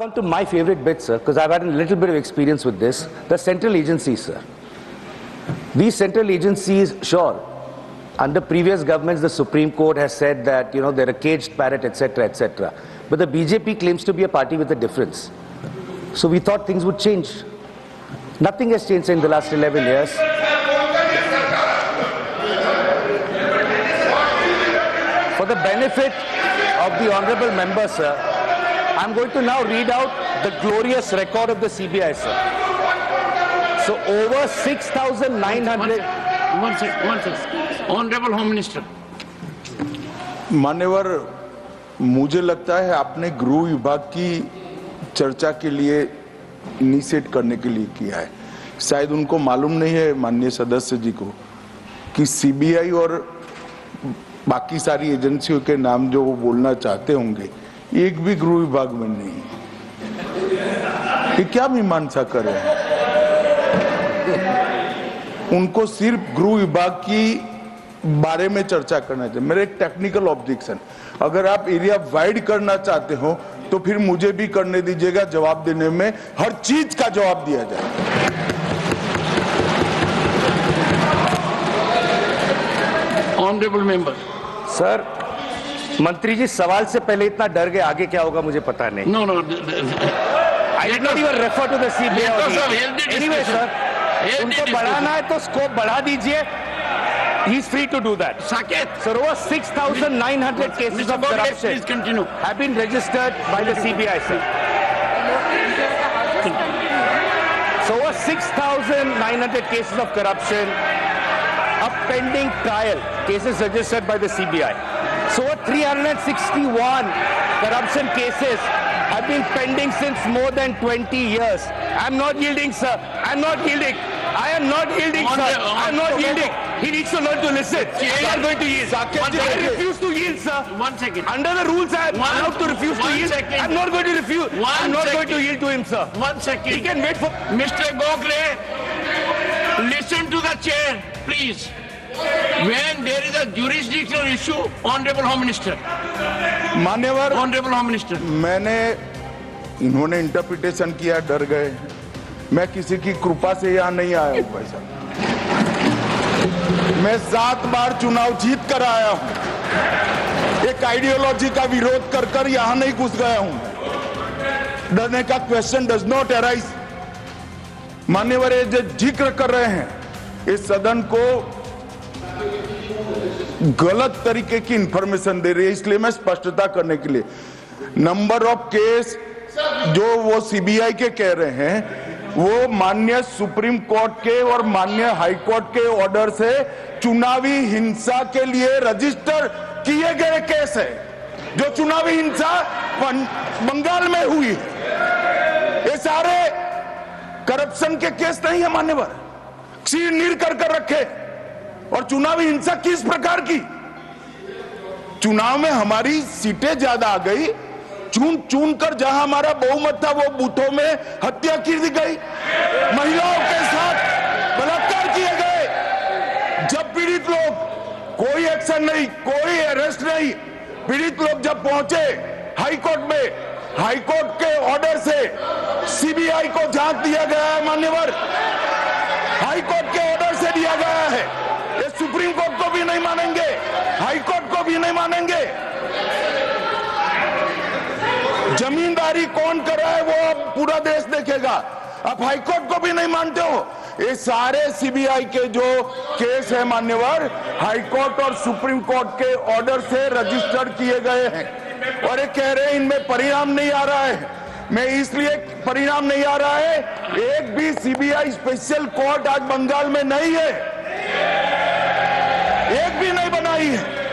on to my favorite bit, sir, because I've had a little bit of experience with this. The central agencies, sir. These central agencies, sure, under previous governments, the Supreme Court has said that, you know, they're a caged parrot, etc., etc. But the BJP claims to be a party with a difference. So we thought things would change. Nothing has changed in the last 11 years. For the benefit of the honorable member, sir, I'm going to now read out the glorious record of the CBI, sir. So over 6,900... One second. Honorable Home Minister. मान्यवर, मुझे लगता है आपने गृह विभाग की चर्चा के लिए इनिशिएट करने के लिए किया है। शायद उनको मालूम नहीं है माननीय सदस्य जी को कि सीबीआई और बाकी सारी एजेंसियों के नाम जो वो बोलना चाहते होंगे एक भी गृह विभाग में नहीं। ये क्या मीमांसा कर रहे हैं? उनको सिर्फ गृह विभाग की बारे में चर्चा करना चाहिए। मेरा एक टेक्निकल ऑब्जेक्शन, अगर आप एरिया वाइड करना चाहते हो तो फिर मुझे भी करने दीजिएगा, जवाब देने में हर चीज का जवाब दिया जाए। Honourable member. सर, मंत्री जी सवाल से पहले इतना डर गए, आगे क्या होगा मुझे पता नहीं। No I did not even refer to the CBI. Anyway, sir, उनको बढ़ाना है तो स्कोप बढ़ा दीजिए. He is free to do that. Saket. Sir, over 6,900 cases of corruption please continue. have been registered by the CBI, sir. So over 6,900 cases of corruption, a pending trial, cases registered by the CBI. So over 361 corruption cases have been pending since more than 20 years. I'm not yielding, sir. I'm not yielding. I am not yielding, sir. I'm not yielding. He needs to learn to listen. I'm not going to yield. I refuse to yield, sir. 1 second. Under the rules, I am allowed to refuse to yield. I'm not going to refuse. I'm not going to yield to him, sir. 1 second. He can wait for... Mr. Gokhale, listen to the chair, please. When there is a jurisdictional issue, Honorable Home Minister. मान्यवर, Honorable Home Minister. इन्होंने interpretation किया, डर गए। मैं किसी की कृपा से यहाँ नहीं आया हूँ भाई साहब। मैं 7 बार चुनाव जीत कर आया हूँ। एक आइडियोलॉजी का विरोध कर कर यहाँ नहीं घुस गया हूँ। डरने का क्वेश्चन डज नॉट अराइज। मान्यवर, ये जो जिक्र कर रहे हैं, इस सदन को गलत तरीके की इंफॉर्मेशन दे रही है, इसलिए मैं स्पष्टता करने के लिए नंबर ऑफ केस जो वो सीबीआई के कह रहे हैं वो माननीय सुप्रीम कोर्ट के और माननीय हाई कोर्ट के ऑर्डर से चुनावी हिंसा के लिए रजिस्टर किए गए केस है। जो चुनावी हिंसा बंगाल में हुई, ये सारे करप्शन के केस नहीं है मान्यवर। चीर नीर कर रखे। और चुनावी हिंसा किस प्रकार की? चुनाव में हमारी सीटें ज्यादा आ गई, चुन कर जहां हमारा बहुमत था वो बूथों में हत्या की गई, महिलाओं के साथ बलात्कार किए गए। जब पीड़ित लोग, कोई एक्शन नहीं, कोई अरेस्ट नहीं, पीड़ित लोग जब पहुंचे हाई कोर्ट में, हाई कोर्ट के ऑर्डर से सीबीआई को जांच दिया गया है मान्यवर। हाई कोर्ट के ऑर्डर से दिया गया है। ये सुप्रीम कोर्ट को भी नहीं मानेंगे, हाई कोर्ट को भी नहीं मानेंगे। जमींदारी कौन कर रहा है वो अब पूरा देश देखेगा। अब हाई कोर्ट को भी नहीं मानते हो। ये सारे सीबीआई के जो केस है मान्यवर, हाई कोर्ट और सुप्रीम कोर्ट के ऑर्डर से रजिस्टर्ड किए गए हैं और ये कह रहे हैं इनमें परिणाम नहीं आ रहा है। मैं इसलिए परिणाम नहीं आ रहा है, एक भी सीबीआई स्पेशल कोर्ट आज बंगाल में नहीं है, एक भी नहीं बनाई है।